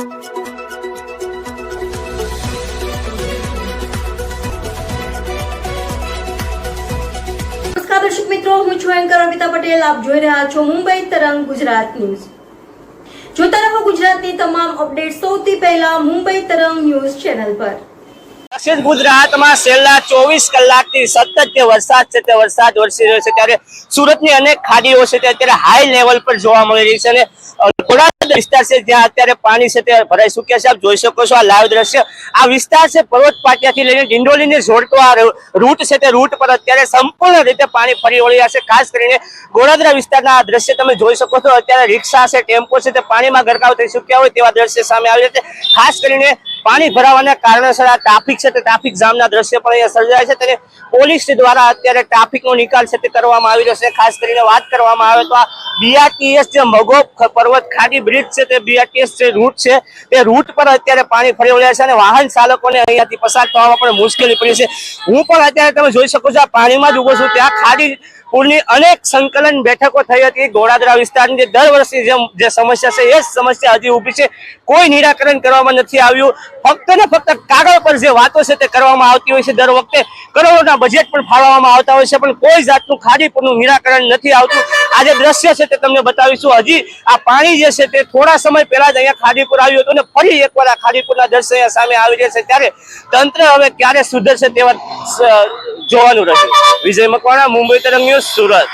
દર્શક મિત્રો, હું છું એન્કર અમિતા પટેલ. આપ જોઈ રહ્યા છો મુંબઈ તરંગ ગુજરાત ન્યૂઝ. જોતા રહો ગુજરાતની તમામ અપડેટ સૌથી પહેલા મુંબઈ તરંગ ન્યૂઝ ચેનલ પર. દક્ષિણ ગુજરાતમાં છેલ્લા 24 કલાકથી સતત જે વરસાદ છે તે વરસાદ વરસી રહ્યો છે, ત્યારે સુરતની અનેક ખાડીઓ છે તે અત્યારે હાઈ લેવલ પર જોવા મળી રહી છે અને થોડા વિસ્તાર છે જ્યાં અત્યારે પાણી છે તે ભરાઈ ચૂક્યા છે. આપ જોઈ શકો છો આ લાઈવ દ્રશ્ય. આ વિસ્તાર છે પર્વત પાટિયાથી લઈને ડિંડોલીને જોડતો આ રૂટ છે તે રૂટ પર અત્યારે સંપૂર્ણ રીતે પાણી ફરી વળ્યા છે. ખાસ કરીને ગોળાદરા વિસ્તારના આ દ્રશ્ય તમે જોઈ શકો છો. અત્યારે રિક્ષા છે, ટેમ્પો છે તે પાણીમાં ગરકાવ થઈ ચૂક્યા હોય તેવા દ્રશ્ય સામે આવ્યા છે. ખાસ કરીને પાણી ભરાવાના કારણસર આ ટ્રાફિક છે તે ટ્રાફિક જામના દ્રશ્ય પણ અહીંયા સર્જાય છે. તેને પોલીસ દ્વારા અત્યારે ટ્રાફિકનો નિકાલ છે તે કરવામાં આવી રહ્યો છે. ખાસ કરીને વાત કરવામાં આવે તો આ BRTS જે મગોબ પર્વત ખાડી બ્રિજ છે તે BRTS જે રૂટ છે તે રૂટ પર અત્યારે પાણી ફરી વળ્યા છે અને વાહન ચાલકોને અહીંયાથી પસાર થવામાં પણ મુશ્કેલી પડી છે. હું પણ અત્યારે તમે જોઈ શકો છો આ પાણીમાં જ ઉભો છું. ત્યાં ખાડી પુલની અનેક સંકલન બેઠકો થઈ હતી ગોળાદરા વિસ્તારની. જે દર વર્ષની જે સમસ્યા છે એ જ સમસ્યા હજી ઊભી છે. કોઈ નિરાકરણ કરવામાં નથી આવ્યું. ફક્ત ને ફક્ત કાગળ પર જે વાતો છે તે કરવામાં આવતી હોય છે. દર વખતે કરોડોના બજેટ પણ ફાળવવામાં આવતા હોય છે, પણ કોઈ જાતનું ખાડીપુરનું નિરાકરણ નથી આવતું. આ જે દ્રશ્ય છે તે તમને બતાવીશું. હજી આ પાણી જે છે તે થોડા સમય પહેલા જ અહીંયા ખાડીપુર આવ્યું હતું અને ફરી એકવાર આ ખાડીપુરના દ્રશ્ય અહીંયા સામે આવી રહ્યા છે. ત્યારે તંત્ર હવે ક્યારે સુધરશે તેવા જોવાનું રહેશે. વિજય મકવાણા, મુંબઈ તરંગ ન્યૂઝ, સુરત.